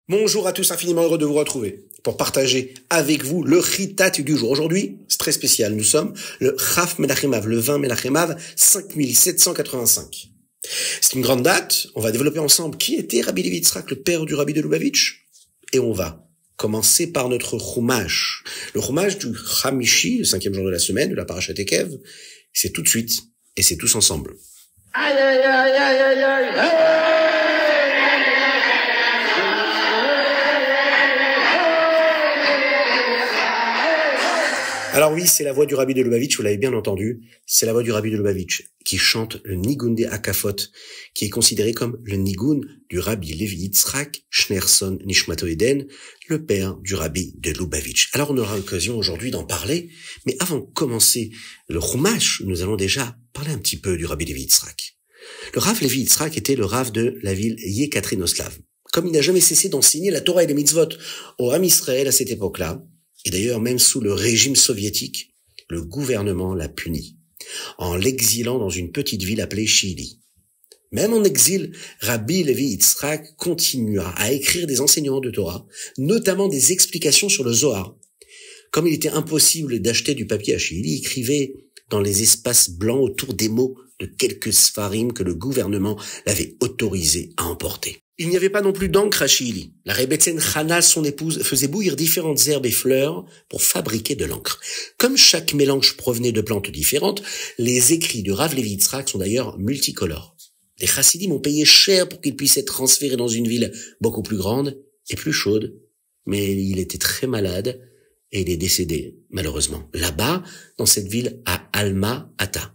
Bonjour à tous, infiniment heureux de vous retrouver pour partager avec vous le Chitat du jour. Aujourd'hui, c'est très spécial, nous sommes le Chaf Menachem Av, le 20 Menachem Av 5785. C'est une grande date, on va développer ensemble qui était Rabbi Levi Yitzhak, le père du Rabbi de Lubavitch, et on va commencer par notre Chumash. Le Chumash du Chamishi, le 5e jour de la semaine, de la Parashat Ekev, c'est tout de suite, et c'est tous ensemble. Aïe, aïe, aïe, aïe, aïe, aïe, aïe. Alors oui, c'est la voix du Rabbi de Lubavitch, vous l'avez bien entendu, c'est la voix du Rabbi de Lubavitch qui chante le Nigun des Akafot, qui est considéré comme le Nigun du Rabbi Levi Yitzhak Schneerson Nishmato Eden, le père du Rabbi de Lubavitch. Alors on aura l'occasion aujourd'hui d'en parler, mais avant de commencer le Chumash, nous allons déjà parler un petit peu du Rabbi Levi Yitzhak. Le Rav Levi Yitzhak était le Rav de la ville Yekaterinoslav. Comme il n'a jamais cessé d'enseigner la Torah et les mitzvot au Ham Israël à cette époque-là, et d'ailleurs, même sous le régime soviétique, le gouvernement l'a puni, en l'exilant dans une petite ville appelée Chili. Même en exil, Rabbi Levi Yitzhak continua à écrire des enseignements de Torah, notamment des explications sur le Zohar. Comme il était impossible d'acheter du papier à Chili, il écrivait dans les espaces blancs autour des mots de quelques sfarim que le gouvernement l'avait autorisé à emporter. Il n'y avait pas non plus d'encre à Chili. La Rebbetzin Chana, son épouse, faisait bouillir différentes herbes et fleurs pour fabriquer de l'encre. Comme chaque mélange provenait de plantes différentes, les écrits de Rav Levi Yitzhak sont d'ailleurs multicolores. Les chassidim ont payé cher pour qu'il puisse être transféré dans une ville beaucoup plus grande et plus chaude. Mais il était très malade et il est décédé, malheureusement, là-bas, dans cette ville à Alma-Ata.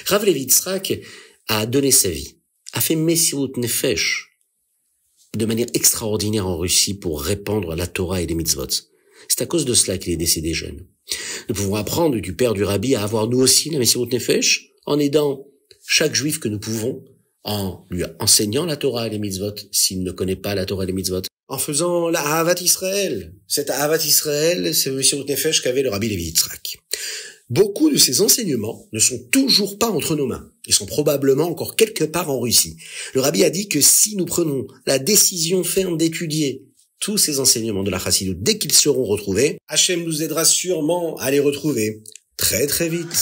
Rav Levi Yitzhak a donné sa vie, a fait Messirut Nefesh, de manière extraordinaire en Russie pour répandre la Torah et les mitzvot. C'est à cause de cela qu'il est décédé jeune. Nous pouvons apprendre du père du Rabbi à avoir nous aussi la Messirut Nefesh en aidant chaque juif que nous pouvons, en lui enseignant la Torah et les mitzvot s'il ne connaît pas la Torah et les mitzvot, en faisant la Ahavat Israël. Cette Ahavat Israël, c'est le Messirut Nefesh qu'avait le Rabbi Levi Yitzhak. Beaucoup de ces enseignements ne sont toujours pas entre nos mains. Ils sont probablement encore quelque part en Russie. Le Rabbi a dit que si nous prenons la décision ferme d'étudier tous ces enseignements de la Chassidut dès qu'ils seront retrouvés, Hachem nous aidera sûrement à les retrouver très très vite.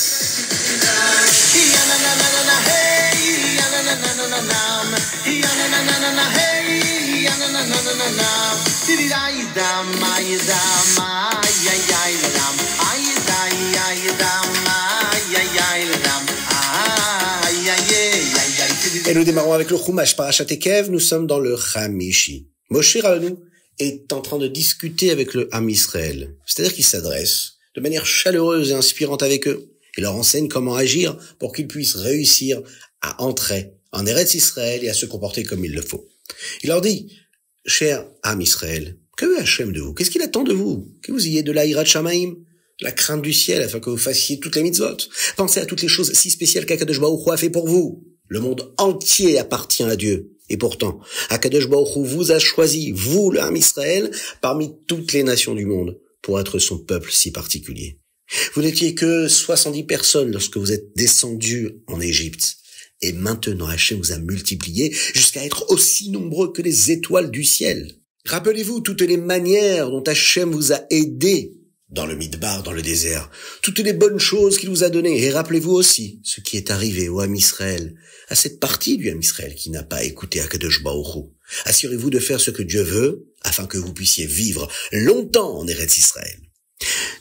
Et nous démarrons avec le Chumash Parashat Ekev, nous sommes dans le Chamishi. Moshe Rabbeinu est en train de discuter avec le Ham Israël, c'est-à-dire qu'il s'adresse de manière chaleureuse et inspirante avec eux. Il leur enseigne comment agir pour qu'ils puissent réussir à entrer en Eretz Israël et à se comporter comme il le faut. Il leur dit, cher Ham Israël, que veut Hachem de vous? Qu'est-ce qu'il attend de vous? Que vous ayez de la Hirat Shamaim, la crainte du ciel, afin que vous fassiez toutes les mitzvot. Pensez à toutes les choses si spéciales qu'Akadosh Baruch Hu a fait pour vous. Le monde entier appartient à Dieu. Et pourtant, Akadosh Baruch Hu vous a choisi, vous, le Ham Israël, parmi toutes les nations du monde, pour être son peuple si particulier. Vous n'étiez que 70 personnes lorsque vous êtes descendus en Égypte. Et maintenant, Hachem vous a multiplié jusqu'à être aussi nombreux que les étoiles du ciel. Rappelez-vous toutes les manières dont Hachem vous a aidé dans le Midbar, dans le désert, toutes les bonnes choses qu'il vous a données. Et rappelez-vous aussi ce qui est arrivé au Ham Israël, à cette partie du Ham Israël qui n'a pas écouté Akadosh Baruch Hu. Assurez-vous de faire ce que Dieu veut, afin que vous puissiez vivre longtemps en Eretz Israël.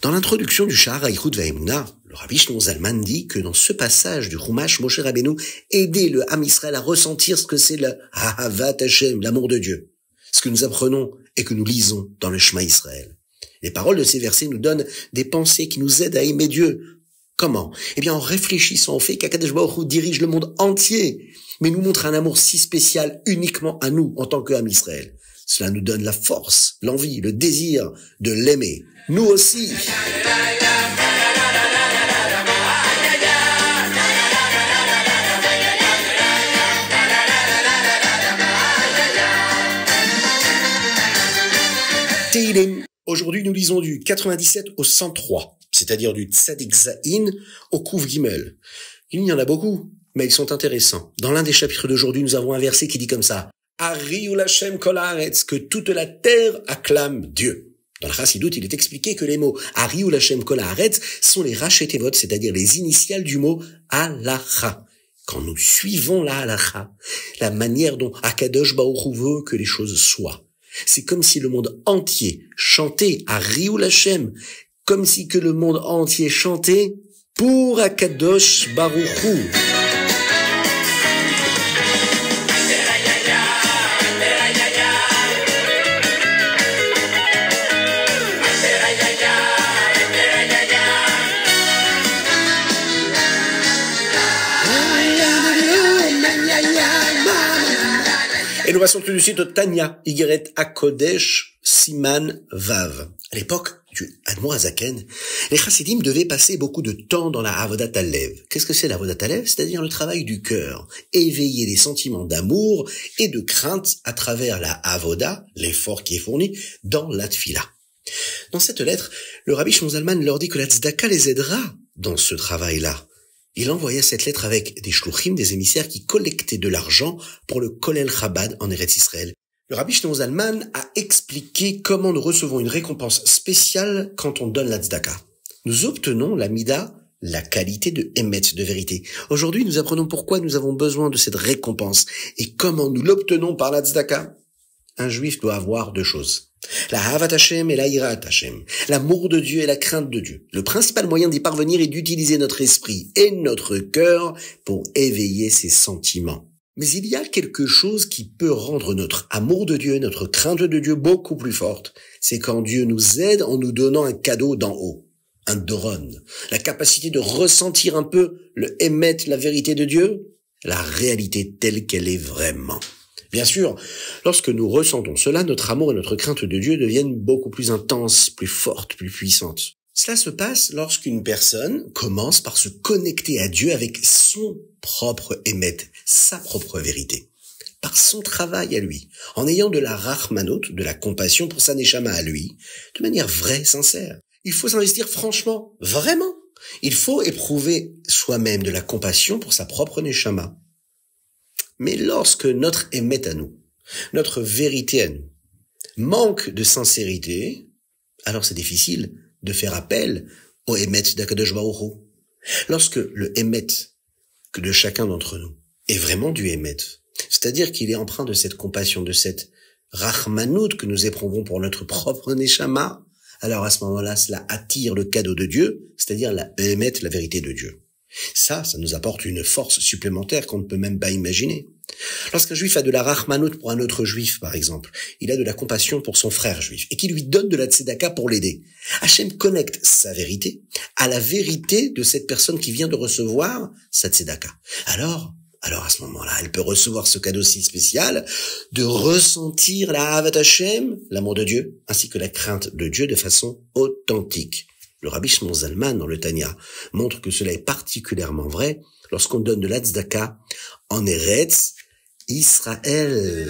Dans l'introduction du Sha'ar Hayichut Va'emunah, le Rabbi Shlomo Zalman dit que dans ce passage du Chumash, Moshe Rabbeinu aidait le Ham Israël à ressentir ce que c'est le Ahavat Hashem, l'amour de Dieu. Ce que nous apprenons et que nous lisons dans le Shema Israël. Les paroles de ces versets nous donnent des pensées qui nous aident à aimer Dieu. Comment? Eh bien, en réfléchissant au fait qu'Akadosh Baruch Hu dirige le monde entier, mais nous montre un amour si spécial uniquement à nous, en tant que Ham Israël. Cela nous donne la force, l'envie, le désir de l'aimer. Nous aussi. Tehillim. Aujourd'hui, nous lisons du 97 au 103, c'est-à-dire du Tzadik Zayin au Kouf Gimel. Il y en a beaucoup, mais ils sont intéressants. Dans l'un des chapitres d'aujourd'hui, nous avons un verset qui dit comme ça. Ariou Lashem Kol Haaretz, que toute la terre acclame Dieu. Dans la Chassidoute, il est expliqué que les mots Ariou Lashem Kol Haaretz sont les Rachetevot, c'est-à-dire les initiales du mot Halacha. Quand nous suivons la Halacha, la manière dont Akadosh Baruch Hu veut que les choses soient, c'est comme si le monde entier chantait Ariou Lashem, comme si que le monde entier chantait pour Akadosh Baruch Hu. Et nous passons tout de suite au Tanya, Igeret HaKodesh, Siman Vav. À l'époque du Admor HaZaken, les Chassidim devaient passer beaucoup de temps dans la Avodat Halev. Qu'est-ce que c'est l'Avodat Halev? C'est-à-dire le travail du cœur, éveiller les sentiments d'amour et de crainte à travers la Avoda, l'effort qui est fourni, dans la Tfila. Dans cette lettre, le Rabbi Shimon Zalman leur dit que la Tzedaka les aidera dans ce travail-là. Il envoya cette lettre avec des shluchim, des émissaires qui collectaient de l'argent pour le Kollel Chabad en Eretz Israël. Le Rabbi Shimon Zalman a expliqué comment nous recevons une récompense spéciale quand on donne la tzedaka. Nous obtenons la mida, la qualité de émet, de vérité. Aujourd'hui, nous apprenons pourquoi nous avons besoin de cette récompense et comment nous l'obtenons par la tzedaka. Un juif doit avoir deux choses. La Havat Hashem et la Hirat Hashem. L'amour de Dieu et la crainte de Dieu. Le principal moyen d'y parvenir est d'utiliser notre esprit et notre cœur pour éveiller ses sentiments. Mais il y a quelque chose qui peut rendre notre amour de Dieu et notre crainte de Dieu beaucoup plus forte. C'est quand Dieu nous aide en nous donnant un cadeau d'en haut. Un doron. La capacité de ressentir un peu le émet, la vérité de Dieu. La réalité telle qu'elle est vraiment. Bien sûr, lorsque nous ressentons cela, notre amour et notre crainte de Dieu deviennent beaucoup plus intenses, plus fortes, plus puissantes. Cela se passe lorsqu'une personne commence par se connecter à Dieu avec son propre émet, sa propre vérité, par son travail à lui, en ayant de la rachmanot, de la compassion pour sa neshama à lui, de manière vraie, sincère. Il faut s'investir franchement, vraiment. Il faut éprouver soi-même de la compassion pour sa propre neshama. Mais lorsque notre émet à nous, notre vérité à nous, manque de sincérité, alors c'est difficile de faire appel au émet d'Akadosh Baruch Hu. Lorsque le émet que de chacun d'entre nous est vraiment du émet, c'est-à-dire qu'il est empreint de cette compassion, de cette rachmanout que nous éprouvons pour notre propre neshama, alors à ce moment-là, cela attire le cadeau de Dieu, c'est-à-dire la émet, la vérité de Dieu. Ça nous apporte une force supplémentaire qu'on ne peut même pas imaginer. Lorsqu'un juif a de la rachmanout pour un autre juif, par exemple, il a de la compassion pour son frère juif, et qui lui donne de la tzedaka pour l'aider. Hachem connecte sa vérité à la vérité de cette personne qui vient de recevoir sa tzedaka. Alors à ce moment-là, elle peut recevoir ce cadeau si spécial de ressentir la Havat Hashem, l'amour de Dieu, ainsi que la crainte de Dieu de façon authentique. Le Rabbi Shimon Zalman, dans le Tanya, montre que cela est particulièrement vrai lorsqu'on donne de la tzedaka en Eretz Israël.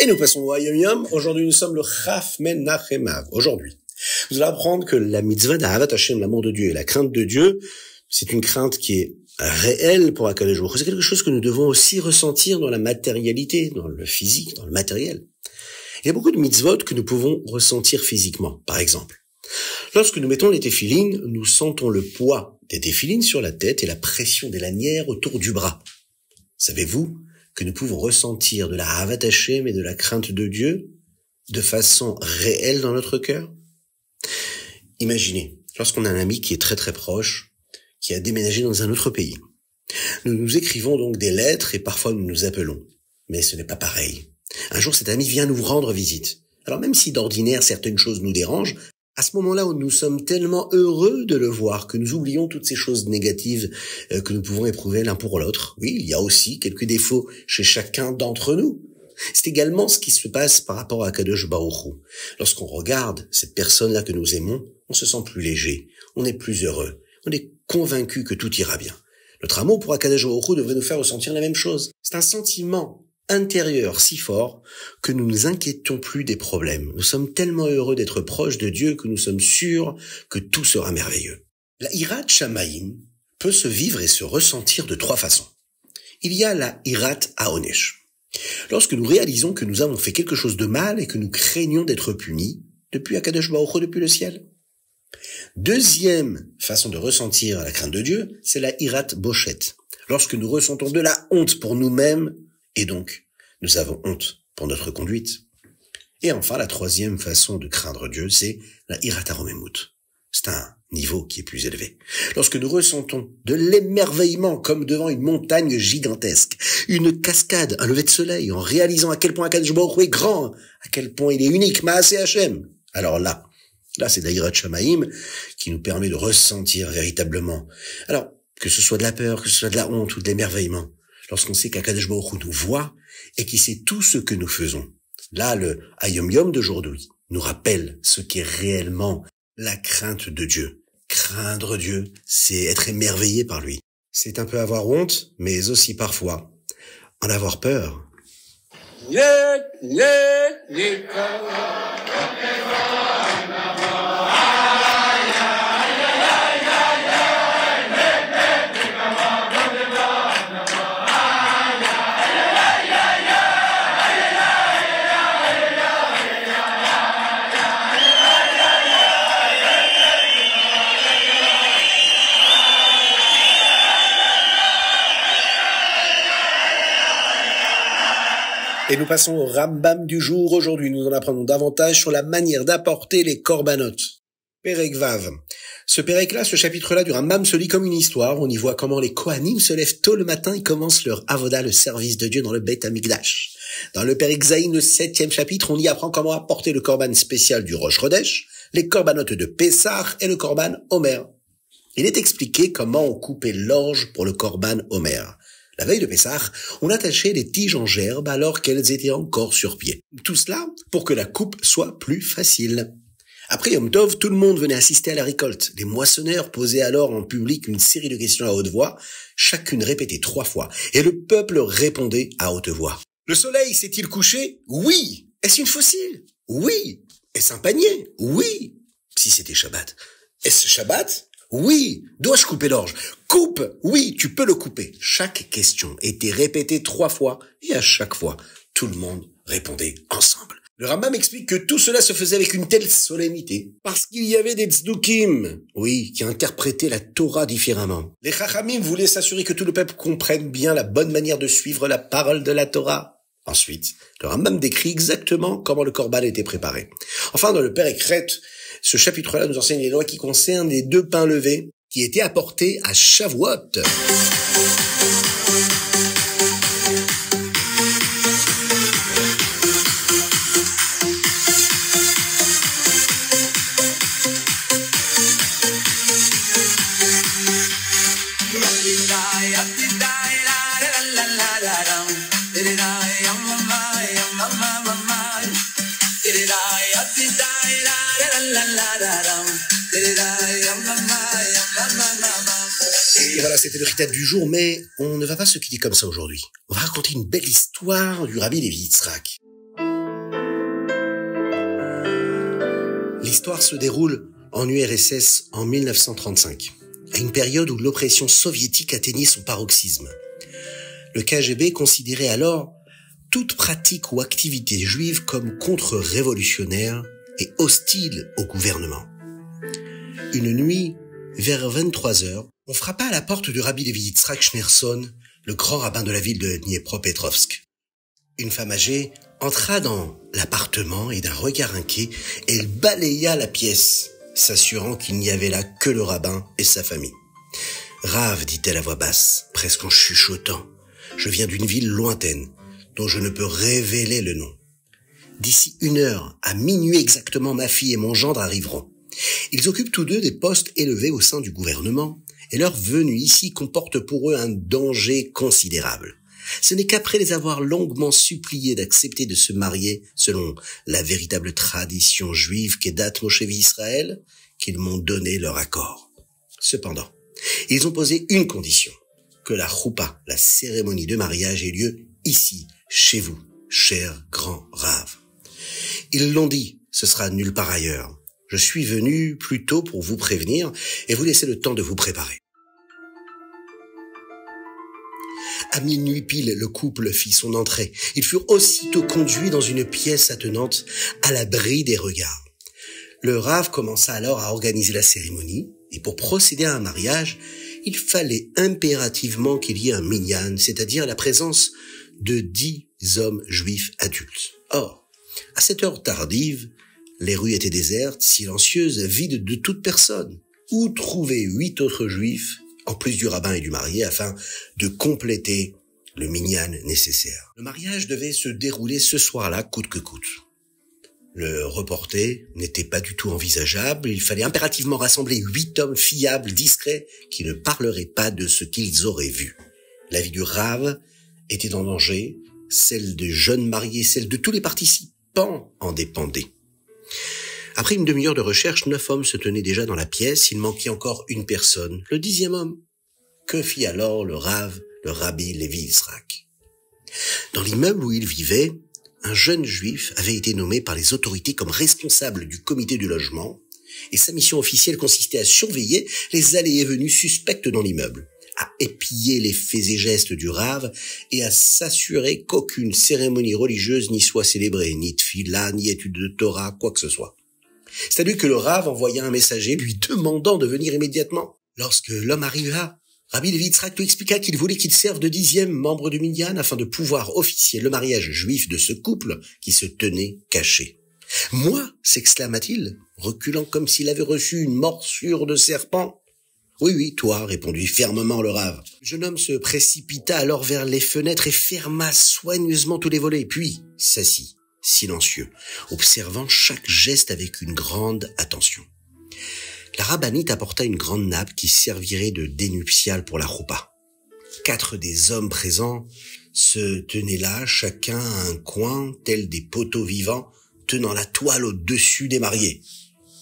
Et nous passons au Yom Yom. Aujourd'hui, nous sommes le Chaf Menachem Av. Aujourd'hui, nous allons apprendre que la mitzvah d'Ahavat Hashem, l'amour de Dieu et la crainte de Dieu, c'est une crainte qui est réelle pour Akadosh Baruch Hu. C'est quelque chose que nous devons aussi ressentir dans la matérialité, dans le physique, dans le matériel. Il y a beaucoup de mitzvot que nous pouvons ressentir physiquement. Par exemple, lorsque nous mettons les téphilines, nous sentons le poids des téphilines sur la tête et la pression des lanières autour du bras. Savez-vous que nous pouvons ressentir de la Havat Hashem et de la crainte de Dieu de façon réelle dans notre cœur? Imaginez, lorsqu'on a un ami qui est très très proche, qui a déménagé dans un autre pays. Nous nous écrivons donc des lettres et parfois nous nous appelons. Mais ce n'est pas pareil. Un jour, cet ami vient nous rendre visite. Alors même si d'ordinaire certaines choses nous dérangent, à ce moment-là où nous sommes tellement heureux de le voir que nous oublions toutes ces choses négatives que nous pouvons éprouver l'un pour l'autre. Oui, il y a aussi quelques défauts chez chacun d'entre nous. C'est également ce qui se passe par rapport à Kadosh Baruch Hu. Lorsqu'on regarde cette personne-là que nous aimons, on se sent plus léger, on est plus heureux. On est convaincu que tout ira bien. Notre amour pour Akadosh Baruch Hu devrait nous faire ressentir la même chose. C'est un sentiment intérieur si fort que nous nous inquiétons plus des problèmes. Nous sommes tellement heureux d'être proches de Dieu que nous sommes sûrs que tout sera merveilleux. La Hirat Shamayim peut se vivre et se ressentir de 3 façons. Il y a la Hirat Haonesh. Lorsque nous réalisons que nous avons fait quelque chose de mal et que nous craignons d'être punis, depuis Akadosh Baruch Hu, depuis le ciel. Deuxième façon de ressentir la crainte de Dieu, c'est la Hirat Boshet. Lorsque nous ressentons de la honte pour nous-mêmes, et donc nous avons honte pour notre conduite. Et enfin, la troisième façon de craindre Dieu, c'est la Hirat HaRomemut. C'est un niveau qui est plus élevé. Lorsque nous ressentons de l'émerveillement comme devant une montagne gigantesque, une cascade, un lever de soleil, en réalisant à quel point Akadosh Baruch Hu est grand, à quel point il est unique, Maaseh Hashem. Alors là, c'est de la Hirat Shamayim qui nous permet de ressentir véritablement. Alors, que ce soit de la peur, que ce soit de la honte ou de l'émerveillement, lorsqu'on sait qu'Akadosh Baruch Hu nous voit et qu'il sait tout ce que nous faisons. Là, le Hayom Yom d'aujourd'hui nous rappelle ce qu'est réellement la crainte de Dieu. Craindre Dieu, c'est être émerveillé par lui. C'est un peu avoir honte, mais aussi parfois en avoir peur. Et nous passons au Rambam du jour. Aujourd'hui, nous en apprenons davantage sur la manière d'apporter les korbanot. Perek Vav. Ce Perek-là, ce chapitre-là du Rambam se lit comme une histoire. On y voit comment les Kohanim se lèvent tôt le matin et commencent leur avoda, le service de Dieu dans le Beit Hamikdash. Dans le Perek Zayin, le 7e chapitre, on y apprend comment apporter le korban spécial du Rosh Chodesh, les korbanot de Pessah et le korban Omer. Il est expliqué comment on coupait l'orge pour le korban Omer. La veille de Pessah, on attachait les tiges en gerbe alors qu'elles étaient encore sur pied. Tout cela pour que la coupe soit plus facile. Après Yom Tov, tout le monde venait assister à la récolte. Les moissonneurs posaient alors en public une série de questions à haute voix, chacune répétée 3 fois, et le peuple répondait à haute voix. Le soleil s'est-il couché? Oui. Est-ce une fossile? Oui. Est-ce un panier? Oui. Si c'était Shabbat. Est-ce Shabbat? Oui. Dois-je couper l'orge? Coupe! Oui, tu peux le couper. Chaque question était répétée 3 fois, et à chaque fois, tout le monde répondait ensemble. Le Rambam explique que tout cela se faisait avec une telle solennité, parce qu'il y avait des tzdukim, oui, qui interprétaient la Torah différemment. Les Chachamim voulaient s'assurer que tout le peuple comprenne bien la bonne manière de suivre la parole de la Torah. Ensuite, le Rambam décrit exactement comment le korban était préparé. Enfin, dans le Perek Ret, ce chapitre-là nous enseigne les lois qui concernent les 2 pains levés qui étaient apportés à Shavuot. Et voilà, c'était le ritat du jour, mais on ne va pas se quitter comme ça aujourd'hui. On va raconter une belle histoire du Rabbi Levi Yitzhak. L'histoire se déroule en URSS en 1935, à une période où l'oppression soviétique atteignait son paroxysme. Le KGB considérait alors toute pratique ou activité juive comme contre-révolutionnaire et hostile au gouvernement. Une nuit, vers 23h, on frappa à la porte du Rabbi Levi Yitzhak Schneerson, le grand rabbin de la ville de Dniepropetrovsk. Une femme âgée entra dans l'appartement et d'un regard inquiet, elle balaya la pièce, s'assurant qu'il n'y avait là que le rabbin et sa famille. « Rav, dit-elle à voix basse, presque en chuchotant, je viens d'une ville lointaine, dont je ne peux révéler le nom. D'ici 1 heure, à minuit exactement, ma fille et mon gendre arriveront. Ils occupent tous 2 des postes élevés au sein du gouvernement, et leur venue ici comporte pour eux un danger considérable. Ce n'est qu'après les avoir longuement suppliés d'accepter de se marier selon la véritable tradition juive qu'est Dat Moshe Israël qu'ils m'ont donné leur accord. Cependant, ils ont posé une condition, que la choupa, la cérémonie de mariage, ait lieu ici, chez vous, cher grand Rav. Ils l'ont dit, ce sera nulle part ailleurs. Je suis venu plus tôt pour vous prévenir et vous laisser le temps de vous préparer. À minuit pile, le couple fit son entrée. Ils furent aussitôt conduits dans une pièce attenante à l'abri des regards. Le Rav commença alors à organiser la cérémonie et pour procéder à un mariage, il fallait impérativement qu'il y ait un minyan, c'est-à-dire la présence de 10 hommes juifs adultes. Or, à cette heure tardive, les rues étaient désertes, silencieuses, vides de toute personne. Où trouver 8 autres juifs, en plus du rabbin et du marié, afin de compléter le minyan nécessaire? Le mariage devait se dérouler ce soir-là, coûte que coûte. Le reporter n'était pas du tout envisageable, il fallait impérativement rassembler 8 hommes fiables, discrets, qui ne parleraient pas de ce qu'ils auraient vu. La vie du Rav était en danger, celle des jeunes mariés, celle de tous les participants en dépendait. Après une demi-heure de recherche, 9 hommes se tenaient déjà dans la pièce, il manquait encore une personne, le 10e homme. Que fit alors le Rav, le Rabbi Levi Yitzhak? Dans l'immeuble où il vivait, un jeune juif avait été nommé par les autorités comme responsable du comité du logement, et sa mission officielle consistait à surveiller les allées et venues suspectes dans l'immeuble, à épier les faits et gestes du Rav et à s'assurer qu'aucune cérémonie religieuse n'y soit célébrée, ni tfila, ni étude de Torah, quoi que ce soit. C'est à lui que le Rav envoya un messager lui demandant de venir immédiatement. Lorsque l'homme arriva, Rabbi Levi Yitzhak lui expliqua qu'il voulait qu'il serve de 10e membre du minyan afin de pouvoir officier le mariage juif de ce couple qui se tenait caché. « Moi » s'exclama-t-il, reculant comme s'il avait reçu une morsure de serpent. « Oui, toi » répondit fermement le Rav. Le jeune homme se précipita alors vers les fenêtres et ferma soigneusement tous les volets, puis s'assit, silencieux, observant chaque geste avec une grande attention. La rabbinite apporta une grande nappe qui servirait de dénuptiale pour la choupa. 4 des hommes présents se tenaient là, chacun à un coin, tels des poteaux vivants, tenant la toile au-dessus des mariés.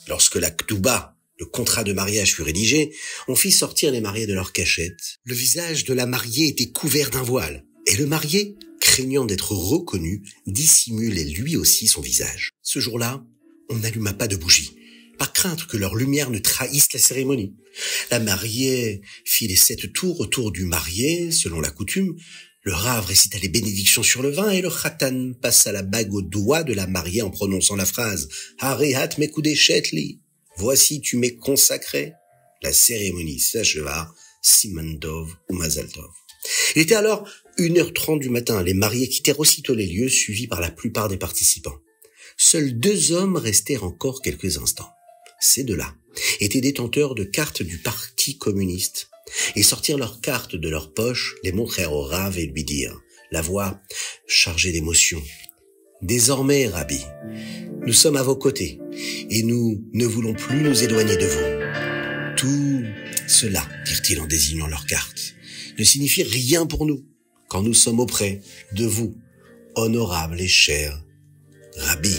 Lorsque la ktouba, le contrat de mariage, fut rédigé, on fit sortir les mariés de leur cachette. Le visage de la mariée était couvert d'un voile, et le marié, craignant d'être reconnu, dissimulait lui aussi son visage. Ce jour-là, on n'alluma pas de bougies, par crainte que leur lumière ne trahisse la cérémonie. La mariée fit les 7 tours autour du marié, selon la coutume. Le Rav récita les bénédictions sur le vin et le khatan passa la bague au doigt de la mariée en prononçant la phrase « Harehat mekudeshet li » « Voici tu m'es consacré ». La cérémonie s'acheva, Siman Tov ou Mazal Tov. Il était alors 1h30 du matin. Les mariés quittèrent aussitôt les lieux, suivis par la plupart des participants. Seuls 2 hommes restèrent encore quelques instants. Ces 2-là étaient détenteurs de cartes du Parti communiste et sortirent leurs cartes de leur poche, les montrèrent au Rav et lui dirent, la voix chargée d'émotion: « Désormais, Rabbi, nous sommes à vos côtés et nous ne voulons plus nous éloigner de vous. Tout cela, dirent-ils en désignant leurs cartes, ne signifie rien pour nous quand nous sommes auprès de vous, honorable et cher Rabbi. »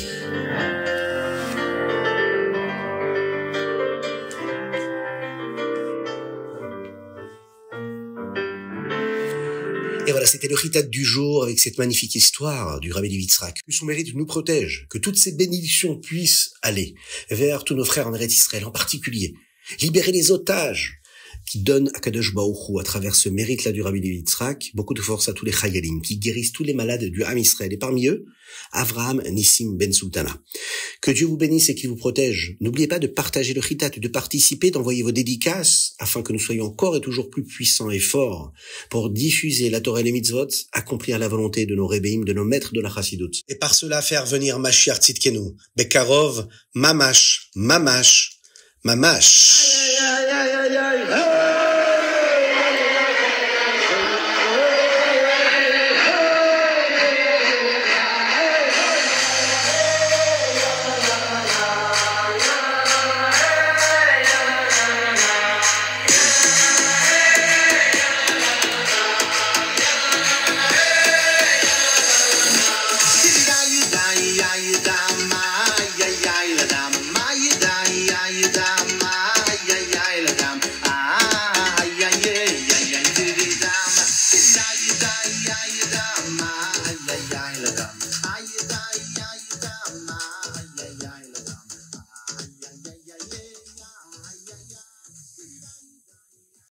Et voilà, c'était le chitat du jour avec cette magnifique histoire du Rabbi Levi Yitzhak. Que son mérite nous protège, que toutes ces bénédictions puissent aller vers tous nos frères en Eretz Israël, en particulier libérer les otages qui donnent à Kadosh Baruch Hu à travers ce mérite-là du Rabbi Levi Yitzhak. Beaucoup de force à tous les chayalim qui guérissent tous les malades du Ham Israël et parmi eux, Avraham Nissim Ben Sultana. Que Dieu vous bénisse et qu'il vous protège. N'oubliez pas de partager le chitat, de participer, d'envoyer vos dédicaces afin que nous soyons encore et toujours plus puissants et forts pour diffuser la Torah et les mitzvot, accomplir la volonté de nos rébéim, de nos maîtres de la Chassidut. Et par cela faire venir Mashiach Tzidkenu, Bekarov, Mamash, Mamash, Mamash. Aïe, aïe, aïe, aïe, aïe, aïe.